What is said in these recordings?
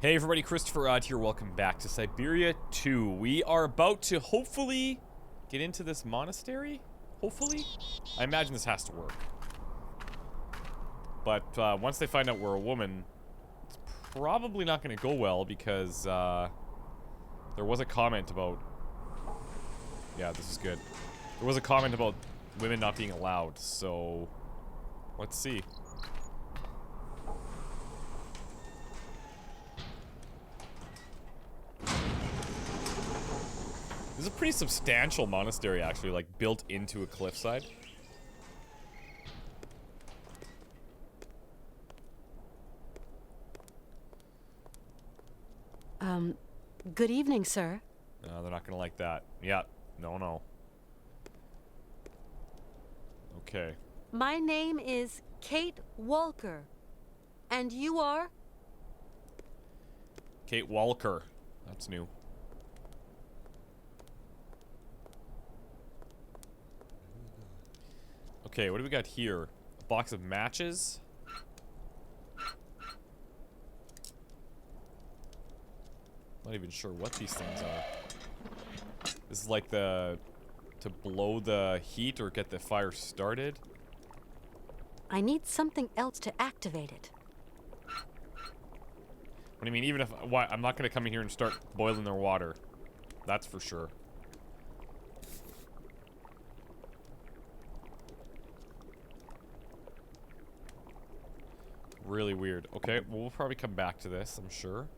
Hey everybody, ChristopherOdd here. Welcome back to Syberia 2. We are about to hopefully get into this monastery. Hopefully? I imagine this has to work. But once they find out we're a woman, it's probably not going to go well because there was a comment about... Yeah, this is good. There was a comment about women not being allowed, so let's see. This is a pretty substantial monastery, actually, like, built into a cliffside. Good evening, sir. No, they're not gonna like that. Yeah, no. Okay. My name is Kate Walker. And you are? Kate Walker. That's new. Okay, what do we got here? A box of matches? Not even sure what these things are. This is like to blow the heat or get the fire started. I need something else to activate it. What do you mean, even if... Why? I'm not gonna come in here and start boiling their water. That's for sure. Really weird. Okay, well, we'll probably come back to this, I'm sure.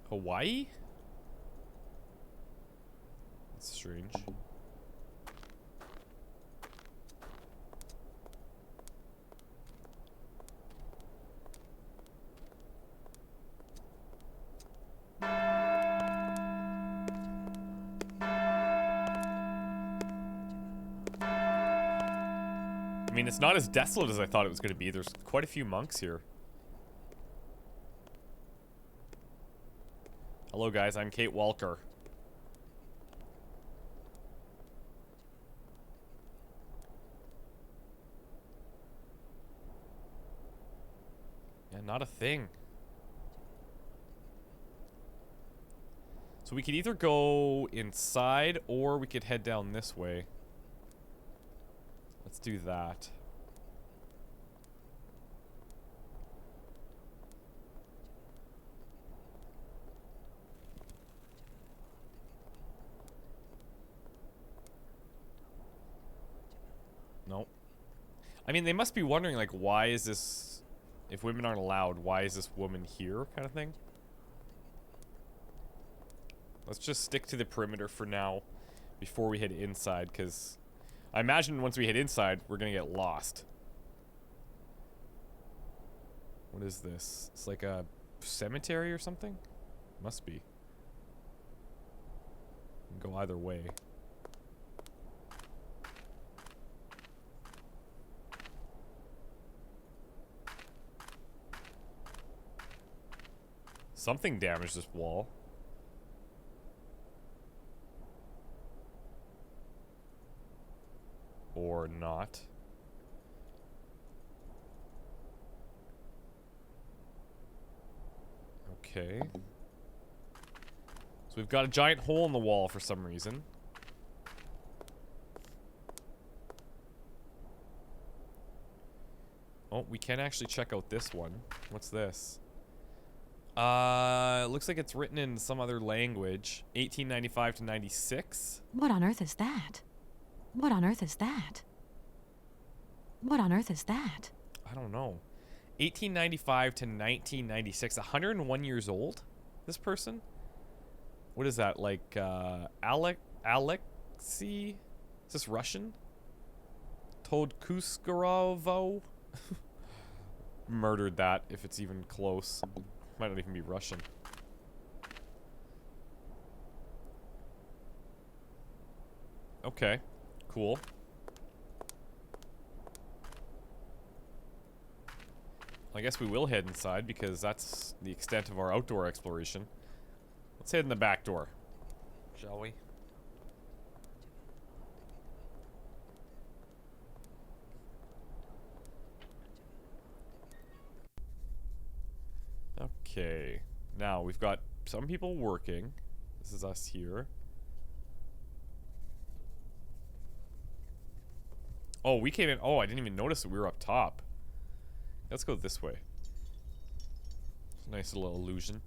Hawaii? That's strange. I mean, it's not as desolate as I thought it was going to be. There's quite a few monks here. Hello guys, I'm Kate Walker. Yeah, not a thing. So we could either go inside or we could head down this way. Let's do that. Nope. I mean, they must be wondering, like, why is this... If women aren't allowed, why is this woman here, kind of thing? Let's just stick to the perimeter for now before we head inside, because I imagine once we head inside, we're gonna get lost. What is this? It's like a cemetery or something? Must be. Can go either way. Something damaged this wall. Or not. Okay. So we've got a giant hole in the wall for some reason. Oh, we can actually check out this one. What's this? It looks like it's written in some other language. 1895 to 96. What on earth is that? What on earth is that? What on earth is that? I don't know. 1895 to 1996. 101 years old? This person? What is that? Like, Alexei? Is this Russian? Todkuskarovo? Murdered that, if it's even close. Might not even be Russian. Okay. Cool. I guess we will head inside because that's the extent of our outdoor exploration. Let's head in the back door, shall we? Okay. Now, we've got some people working. This is us here. Oh, we came in. Oh, I didn't even notice that we were up top. Let's go this way. It's a nice little illusion.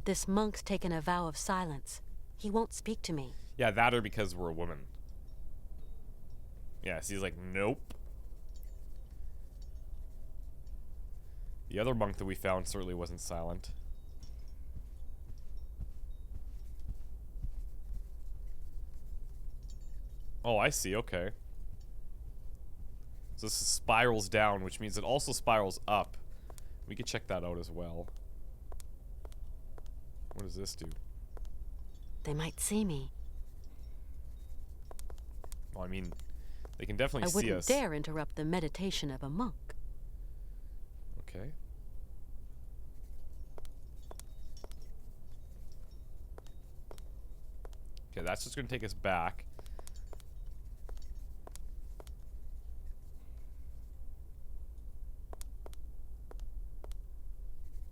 This monk's taken a vow of silence. He won't speak to me. Yeah, that or because we're a woman. Yeah, so he's like, nope. The other monk that we found certainly wasn't silent. Oh, I see, okay. So this spirals down, which means it also spirals up. We could check that out as well. What does this do? They might see me. Well, I mean, they can definitely I see wouldn't us. dare interrupt the meditation of a monk. Okay. Okay, that's just going to take us back.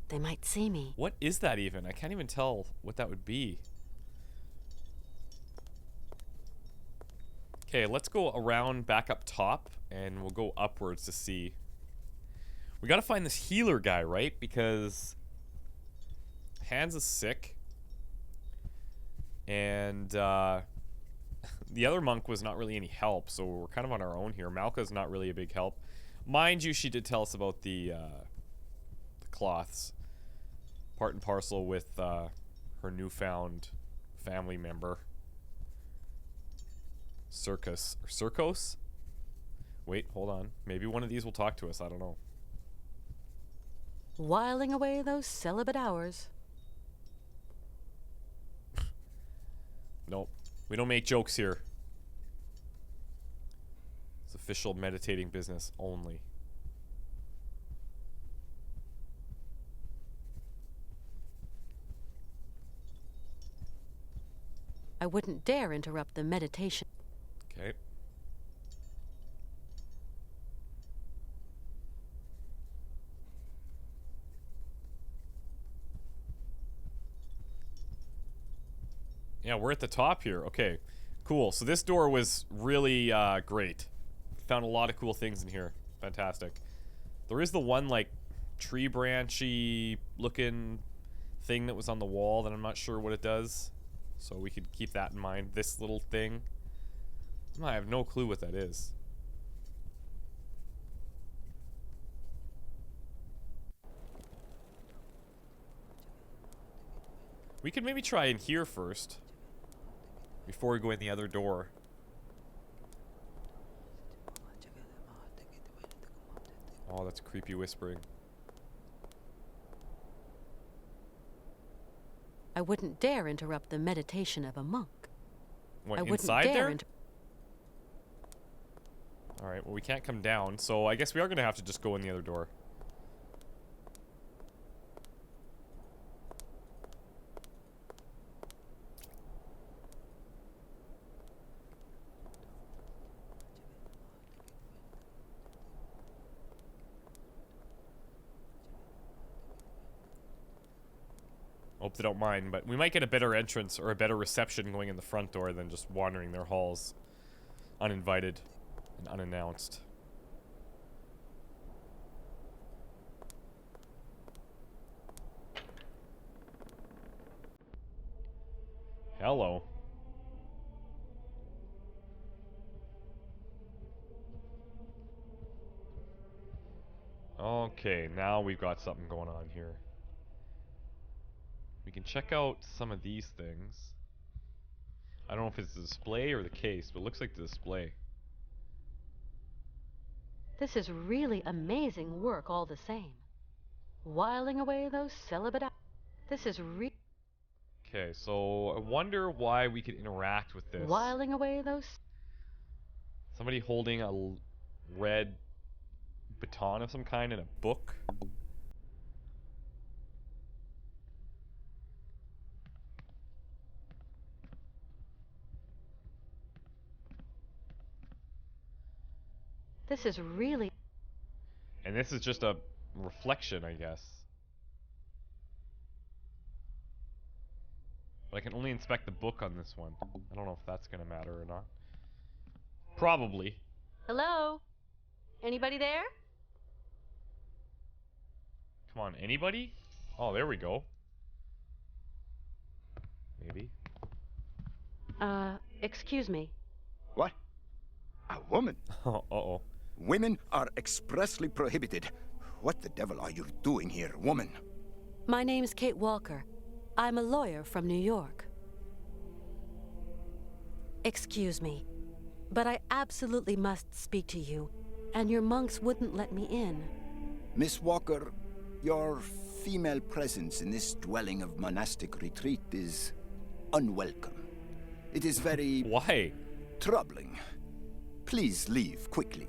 They might see me. What is that even? I can't even tell what that would be. Okay, let's go around back up top, and we'll go upwards to see. We gotta find this healer guy, right? Because Hans is sick. And the other monk was not really any help, so we're kind of on our own here. Malka's not really a big help. Mind you, she did tell us about the cloths. Part and parcel with her newfound family member. Circos? Wait, hold on. Maybe one of these will talk to us, I don't know. Whiling away those celibate hours. Nope. We don't make jokes here. It's official meditating business only. I wouldn't dare interrupt the meditation. Okay. Yeah, we're at the top here. Okay, cool. So this door was really great. Found a lot of cool things in here. Fantastic. There is the one, like, tree branchy looking thing that was on the wall that I'm not sure what it does. So we could keep that in mind. This little thing. I have no clue what that is. We could maybe try in here first. Before we go in the other door. Oh, that's creepy whispering. I wouldn't dare interrupt the meditation of a monk. What, I wouldn't inside dare there? Alright, well we can't come down, so I guess we are gonna have to just go in the other door. Hope they don't mind, but we might get a better entrance or a better reception going in the front door than just wandering their halls uninvited and unannounced. Hello. Okay, now we've got something going on here. We can check out some of these things. I don't know if it's the display or the case, but it looks like the display. This is really amazing work all the same. Whiling away those celibate hours. This is Okay, so I wonder why we could interact with this. whiling away those. Somebody holding a red baton of some kind and a book. This is really... And this is just a reflection, I guess. But I can only inspect the book on this one. I don't know if that's gonna matter or not. Probably. Hello? Anybody there? Come on, anybody? Oh, there we go. Maybe. Excuse me. What? A woman? Uh-oh. Women are expressly prohibited. What the devil are you doing here, woman? My name's Kate Walker. I'm a lawyer from New York. Excuse me, but I absolutely must speak to you, and your monks wouldn't let me in. Miss Walker, your female presence in this dwelling of monastic retreat is unwelcome. It is very... Why? troubling. Please leave quickly.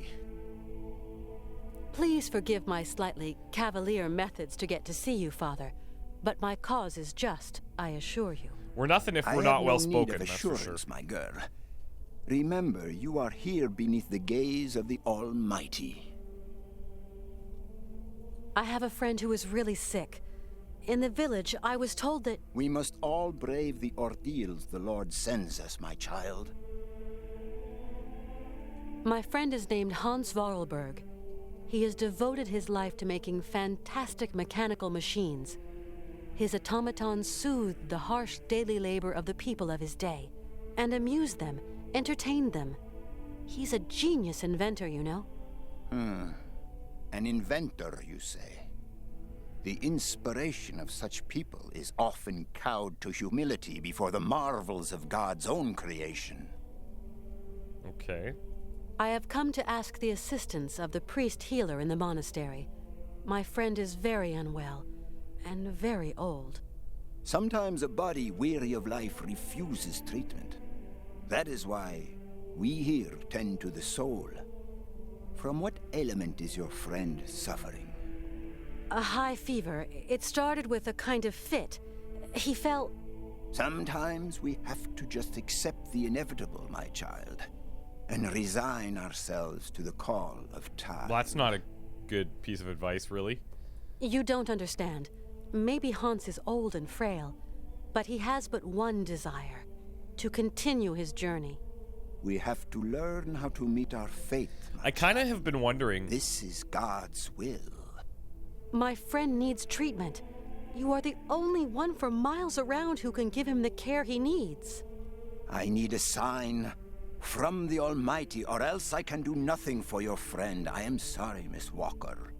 Please forgive my slightly cavalier methods to get to see you, Father, but my cause is just, I assure you. We're nothing if we're not well spoken, I have no need of that's for assurance, sure. my girl. Remember, you are here beneath the gaze of the Almighty. I have a friend who is really sick. In the village, I was told that... We must all brave the ordeals the Lord sends us, my child. My friend is named Hans Vorarlberg. He has devoted his life to making fantastic mechanical machines. His automatons soothed the harsh daily labor of the people of his day, and amused them, entertained them. He's a genius inventor, you know. An inventor, you say? The inspiration of such people is often cowed to humility before the marvels of God's own creation. Okay. I have come to ask the assistance of the priest healer in the monastery. My friend is very unwell, and very old. Sometimes a body weary of life refuses treatment. That is why we here tend to the soul. From what ailment is your friend suffering? A high fever. It started with a kind of fit. He fell... Sometimes we have to just accept the inevitable, my child, and resign ourselves to the call of time. Well, that's not a good piece of advice, really. You don't understand. Maybe Hans is old and frail, but he has but one desire: to continue his journey. We have to learn how to meet our fate, my I kind of child. have been wondering. This is God's will. My friend needs treatment. You are the only one for miles around who can give him the care he needs. I need a sign from the Almighty, or else I can do nothing for your friend. I am sorry, Miss Walker.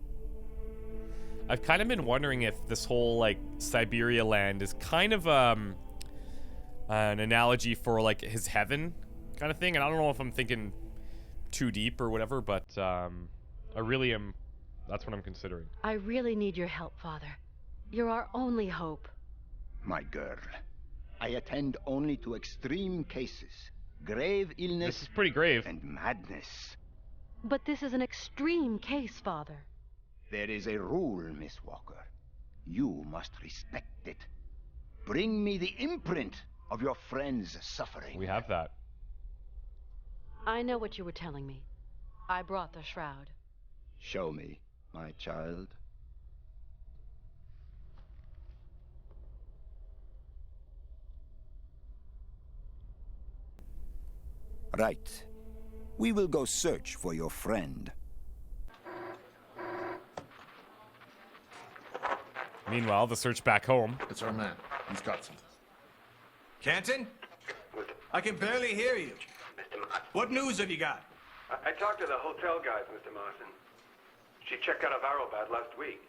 I've kind of been wondering if this whole, like, Syberia land is kind of, an analogy for, like, his heaven kind of thing. And I don't know if I'm thinking too deep or whatever, but, I really am... That's what I'm considering. I really need your help, Father. You're our only hope. My girl, I attend only to extreme cases, grave illness This is pretty grave. and madness. But this is an extreme case, Father. There is a rule, Miss Walker. You must respect it. Bring me the imprint of your friend's suffering. We have that. I know what you were telling me. I brought the shroud. Show me, my child. Right. We will go search for your friend. Meanwhile, the search back home. It's our man. He's got some. Canton? I can barely hear you. Mr. Martin. What news have you got? I talked to the hotel guys, Mr. Martin. She checked out of Arrowbad last week.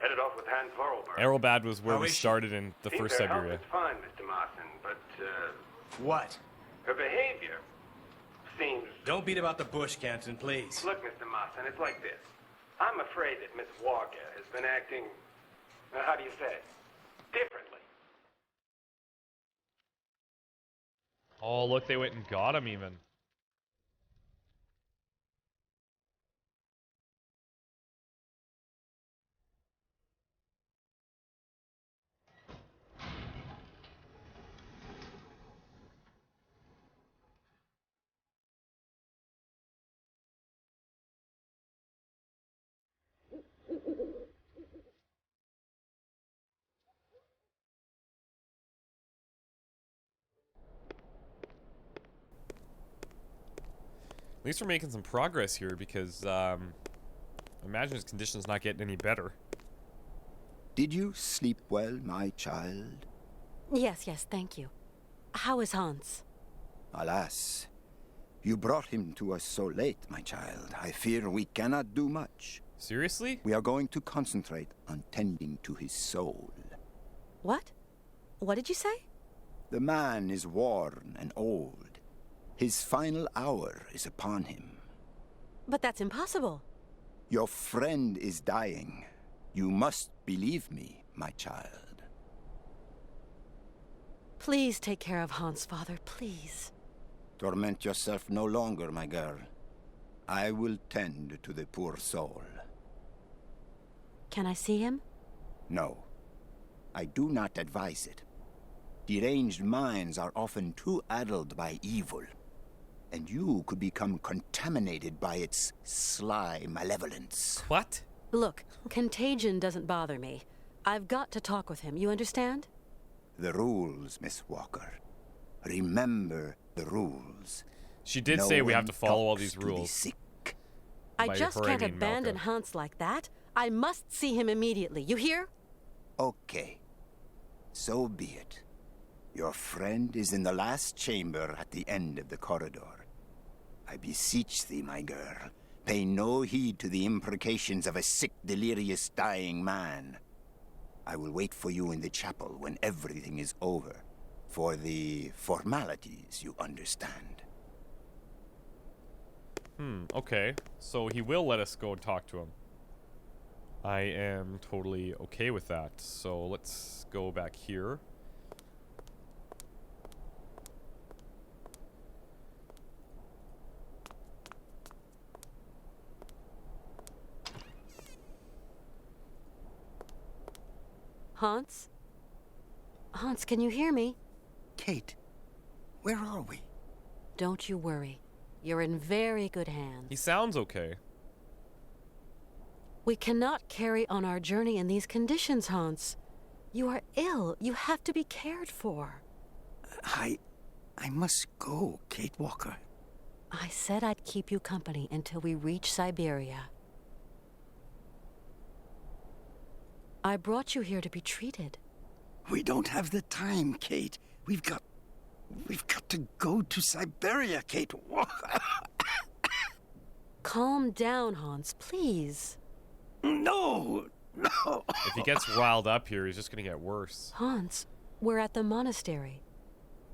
Headed off with Hans Vorarlberg. Arrowbad was where How we is she? started in the Seems first her health Syberia. is fine, Mr. Martin, but, What? her behavior seems... Don't beat about the bush, Canton, please. Look, Mr. Martin, it's like this. I'm afraid that Miss Walker has been acting, how do you say, differently. Oh, look, they went and got him even. least we're making some progress here because I imagine his condition's not getting any better. Did you sleep well, my child? Yes, thank you. How is Hans? Alas, you brought him to us so late, my child. I fear we cannot do much. Seriously? We are going to concentrate on tending to his soul. What? What did you say? The man is worn and old. His final hour is upon him. But that's impossible. Your friend is dying. You must believe me, my child. Please take care of Hans, Father, please. Torment yourself no longer, my girl. I will tend to the poor soul. Can I see him? No. I do not advise it. Deranged minds are often too addled by evil, and you could become contaminated by its sly malevolence. What? Look, contagion doesn't bother me. I've got to talk with him, you understand? The rules, Miss Walker. Remember the rules. She did No say we have one to follow all talks these to the rules. sick. I By just her, I can't mean abandon Malka. Hans like that. I must see him immediately, you hear? Okay. So be it. Your friend is in the last chamber at the end of the corridor. I beseech thee, my girl, pay no heed to the imprecations of a sick, delirious, dying man. I will wait for you in the chapel when everything is over. For the formalities, you understand. Okay. So he will let us go and talk to him. I am totally okay with that. So let's go back here. Hans? Hans, can you hear me? Kate, where are we? Don't you worry. You're in very good hands. He sounds okay. We cannot carry on our journey in these conditions, Hans. You are ill. You have to be cared for. I must go, Kate Walker. I said I'd keep you company until we reach Syberia. I brought you here to be treated. We don't have the time, Kate. We've got to go to Syberia, Kate Walker. Calm down, Hans, please. No. If he gets riled up here, he's just gonna get worse. Hans, we're at the monastery.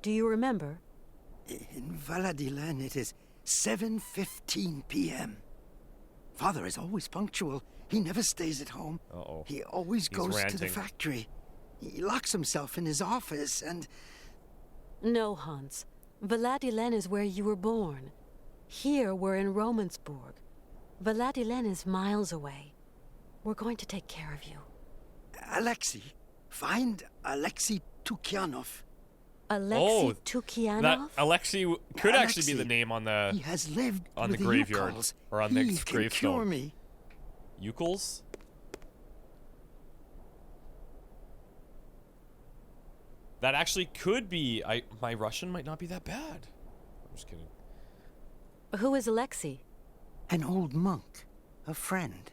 Do you remember? In Valadilen, it is 7:15 p.m. Father is always punctual. He never stays at home. Uh-oh. He always He's goes to the ranting. factory. He locks himself in his office and... No, Hans. Valadilen is where you were born. Here, we're in Romansburg. Valadilen is miles away. We're going to take care of you. Alexei. Find Alexei Tukyanov. Alexei That Tukyanov? Alexei could actually be Alexei. the name on He the has lived on the with graveyard, Yukals. or on the He can gravestone. cure me. Ukals. That actually could be. My Russian might not be that bad. I'm just kidding. Who is Alexei? An old monk. A friend.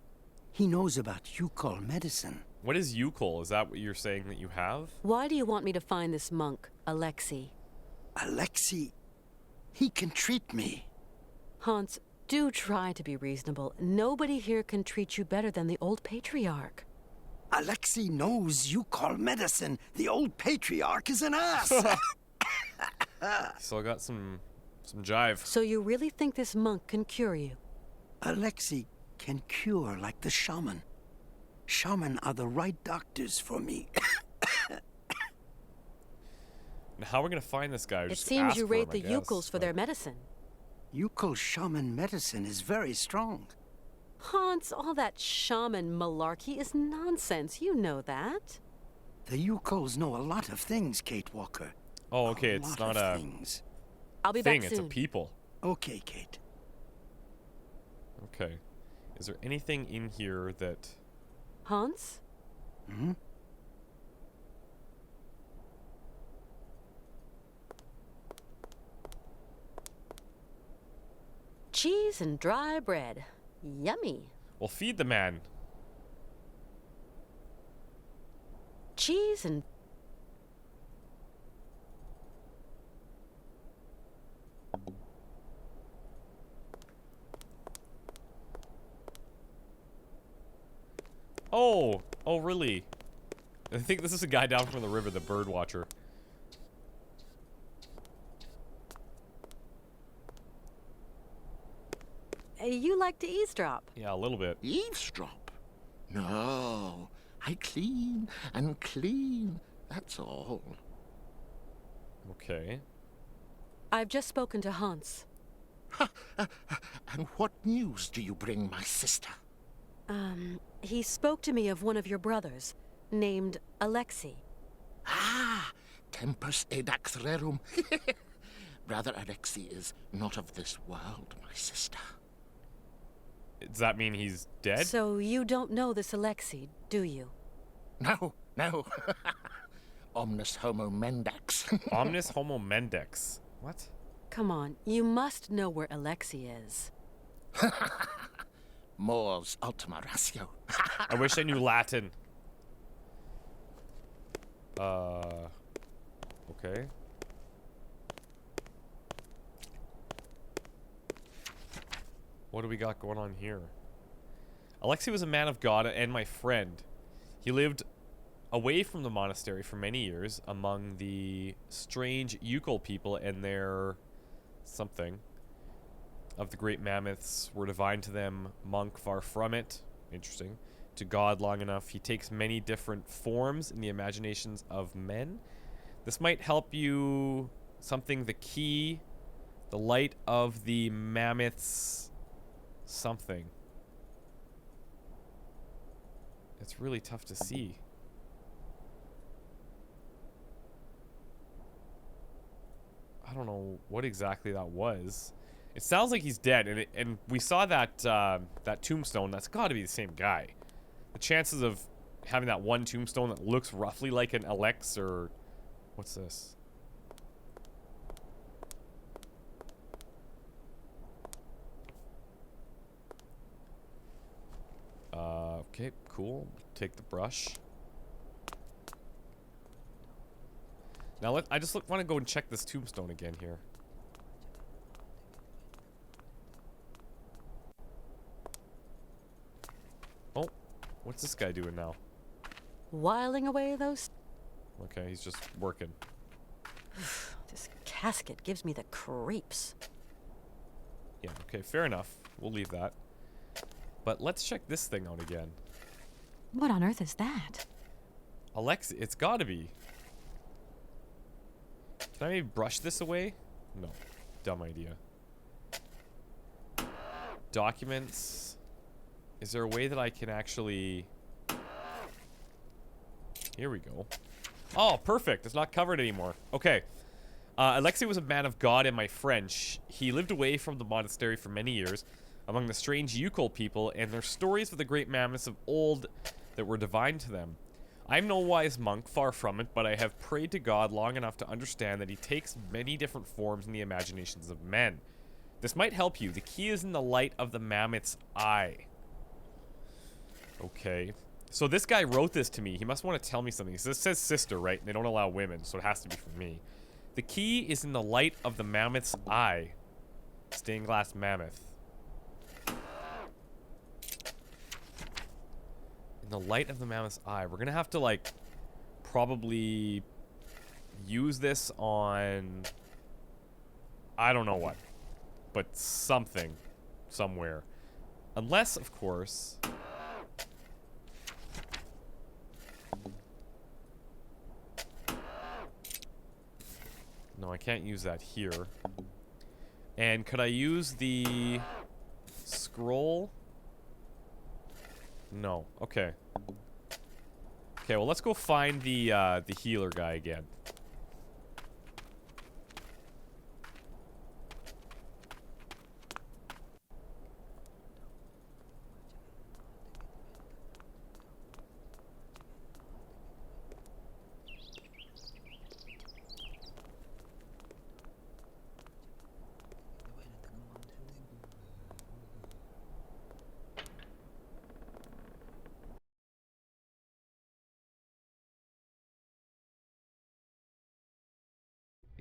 He knows about Yukol medicine. What is Ukal? Is that what you're saying that you have? Why do you want me to find this monk, Alexei? Alexei, he can treat me. Hans, do try to be reasonable. Nobody here can treat you better than the old patriarch. Alexei knows Yukol medicine. The old patriarch is an ass. Still got some jive. So you really think this monk can cure you? Alexei can cure like the shaman. Shaman are the right doctors for me. And how are we gonna find this guy? It Just seems ask you for him, rate I the guess, Yukals for but- their medicine. Yukol shaman medicine is very strong. Hans, all that shaman malarkey is nonsense. You know that. The Yukols know a lot of things, Kate Walker. Oh, okay. It's lot not of a things. I'll be thing. back It's a soon. people. Okay, Kate. Okay. Is there anything in here that? Hans? Hmm? Cheese and dry bread. Yummy. Well, feed the man. Cheese and... Oh! Oh, really? I think this is a guy down from the river, the bird watcher. You like to eavesdrop? Yeah, a little bit. Eavesdrop? No, I clean and clean, that's all. Okay. I've just spoken to Hans. And what news do you bring, my sister? He spoke to me of one of your brothers, named Alexei. Ah, tempus edax rerum. Brother Alexei is not of this world, my sister. Does that mean he's dead? So you don't know this Alexei, do you? No, no. Omnis homo mendax. Omnis homo mendax. What? Come on, you must know where Alexei is. Mors ultima ratio. I wish I knew Latin. Okay. What do we got going on here? Alexei was a man of God and my friend. He lived away from the monastery for many years among the strange Yukol people and their something of the great mammoths were divine to them, monk far from it. Interesting. To God long enough. He takes many different forms in the imaginations of men. This might help you something, the key, the light of the mammoths something. It's really tough to see. I don't know what exactly that was. It sounds like he's dead, and we saw that that tombstone. That's got to be the same guy. The chances of having that one tombstone that looks roughly like an Alex or what's this? Okay, cool. Take the brush. Now I just want to go and check this tombstone again here. Oh, what's this guy doing now? Whiling away those... Okay, he's just working. This casket gives me the creeps. Yeah, okay, fair enough. We'll leave that. But let's check this thing out again. What on earth is that? Alexa, it's gotta be. Can I maybe brush this away? No. Dumb idea. Documents. Is there a way that I can actually... Here we go. Oh, perfect. It's not covered anymore. Okay. Alexei was a man of God and my friend. He lived away from the monastery for many years among the strange Yukol people and their stories of the great mammoths of old that were divine to them. I am no wise monk, far from it, but I have prayed to God long enough to understand that he takes many different forms in the imaginations of men. This might help you. The key is in the light of the mammoth's eye. Okay. So this guy wrote this to me. He must want to tell me something. This says sister, right? And they don't allow women, so it has to be for me. The key is in the light of the mammoth's eye. Stained glass mammoth. In the light of the mammoth's eye. We're gonna have to, like, probably use this on... I don't know what. But something. Somewhere. Unless, of course... No, I can't use that here. And could I use the scroll? No. Okay. Okay, well, let's go find the healer guy again.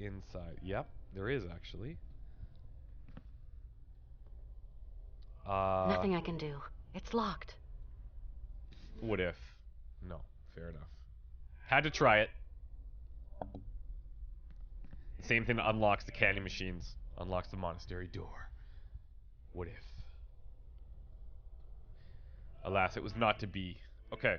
inside. Yep, there is actually. Nothing I can do. It's locked. What if? No, fair enough. Had to try it. Same thing that unlocks the candy machines. Unlocks the monastery door. What if? Alas, it was not to be. Okay.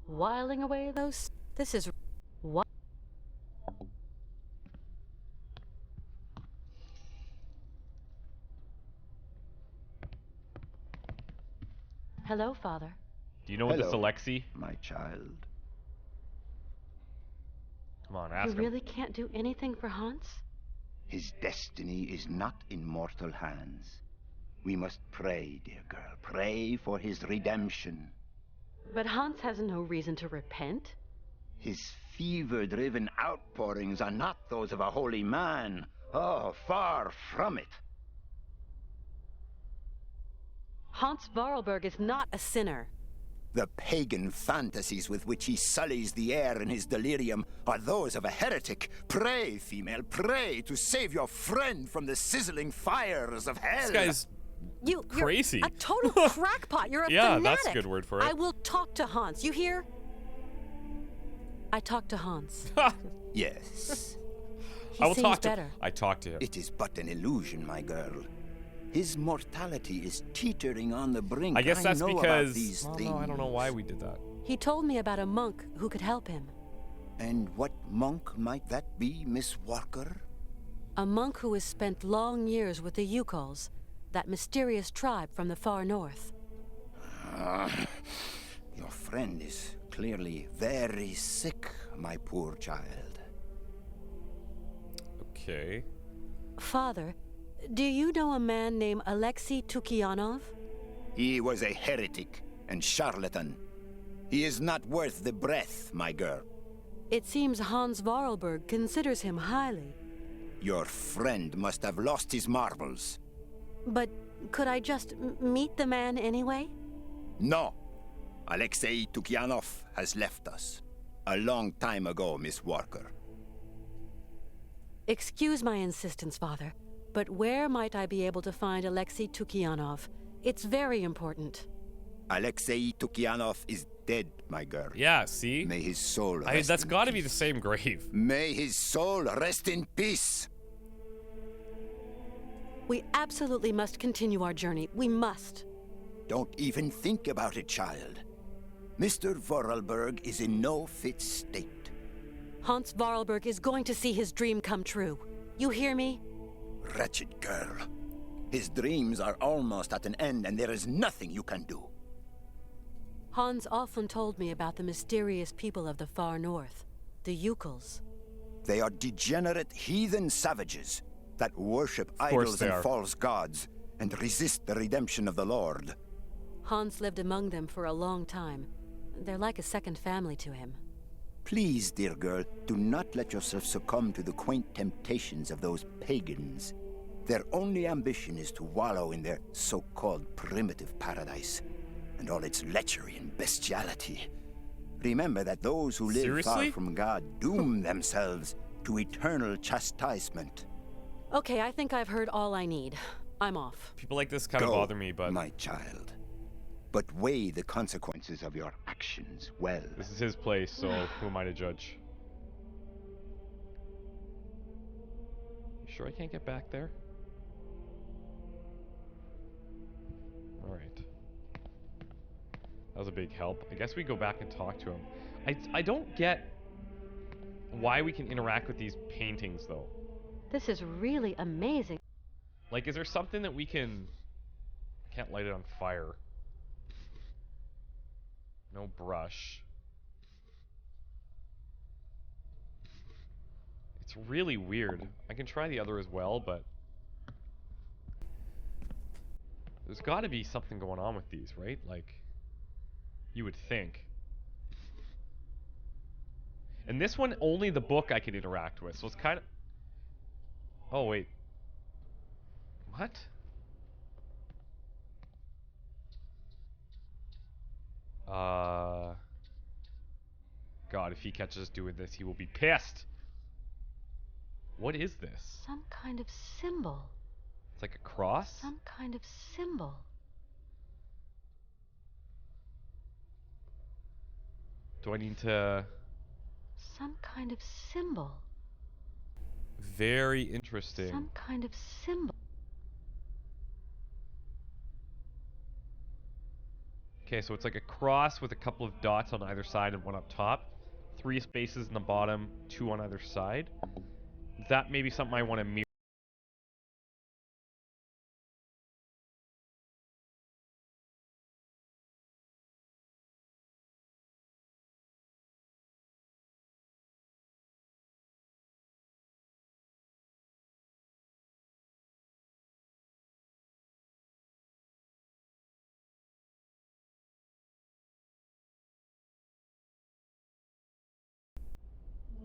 Whiling away those... This is... What? Hello, Father. Do you know what this Hello, Alexei? my child. Come on, You ask him. really can't do anything for Hans? His destiny is not in mortal hands. We must pray, dear girl. Pray for his redemption. But Hans has no reason to repent. His fever-driven outpourings are not those of a holy man. Oh, far from it. Hans Vorarlberg is not... a sinner. The pagan fantasies with which he sullies the air in his delirium are those of a heretic. Pray, female, pray to save your friend from the sizzling fires of hell. This guy's You're crazy. a total crackpot. You're a Yeah, fanatic. that's a good word for it. I will talk to Hans. You hear? I talked to Hans. Yes. He I will seems talk to better. I talked to him. It is but an illusion, my girl. His mortality is teetering on the brink. I guess that's know about because these well, things. no, I don't know why we did that. He told me about a monk who could help him. And what monk might that be, Miss Walker? A monk who has spent long years with the Yukols, that mysterious tribe from the far north. Your friend is clearly very sick, my poor child. Okay. Father, do you know a man named Alexei Tukianov? He was a heretic and charlatan. He is not worth the breath, my girl. It seems Hans Vorarlberg considers him highly. Your friend must have lost his marbles. But could I just meet the man anyway? No. Alexei Tukianov has left us. A long time ago, Miss Walker. Excuse my insistence, Father, but where might I be able to find Alexei Tukianov? It's very important. Alexei Tukianov is dead, my girl. Yeah, see? May his soul rest That's in got to be peace. the same grave. May his soul rest in peace. We absolutely must continue our journey. We must. Don't even think about it, child. Mr. Vorarlberg is in no fit state. Hans Vorarlberg is going to see his dream come true. You hear me? Wretched girl. His dreams are almost at an end, and there is nothing you can do. Hans often told me about the mysterious people of the far north, the Yukols. They are degenerate heathen savages that worship course idols they and are. false gods and resist the redemption of the Lord. Hans lived among them for a long time. They're like a second family to him. Please, dear girl, do not let yourself succumb to the quaint temptations of those pagans. Their only ambition is to wallow in their so-called primitive paradise and all its lechery and bestiality. Remember that those who live Seriously? far from God doom themselves to eternal chastisement. Okay, I think I've heard all I need. I'm off. People like this kind of Go, bother me, but my child. But weigh the consequences of your actions well. this is his place, so who am I to judge? You sure I can't get back there? Alright. That was a big help. I guess we go back and talk to him. I don't get why we can interact with these paintings, though. This is really amazing. Like, is there something that we can... I can't light it on fire. No brush. It's really weird. I can try the other as well, but... there's got to be something going on with these, right? Like, you would think. And this one, only the book I can interact with, so it's kind of... oh, wait. What? God, if he catches us doing this, he will be pissed. What is this? Some kind of symbol. It's like a cross? Some kind of symbol. Do I need to... Some kind of symbol. Very interesting. Some kind of symbol. Okay, so it's like a cross with a couple of dots on either side and one up top. 3 spaces in the bottom, 2 on either side. That may be something I want to mirror.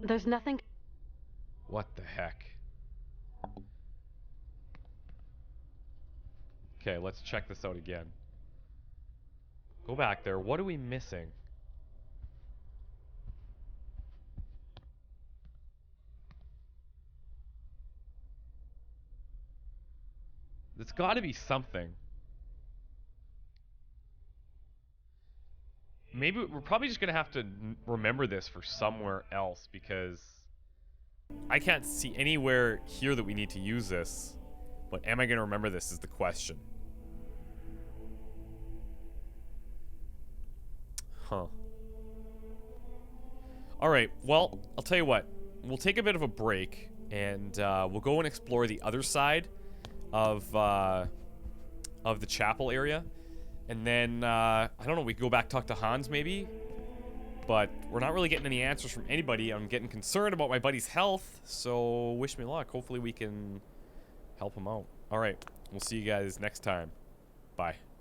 There's nothing. What the heck? Okay, let's check this out again. Go back there. What are we missing? There's got to be something. Maybe we're probably just going to have to remember this for somewhere else because I can't see anywhere here that we need to use this. But am I going to remember this is the question. Huh. Alright, well, I'll tell you what. We'll take a bit of a break, and we'll go and explore the other side of the chapel area. And then, I don't know, we can go back talk to Hans, maybe? But we're not really getting any answers from anybody. I'm getting concerned about my buddy's health, so wish me luck. Hopefully we can help him out. Alright, we'll see you guys next time. Bye.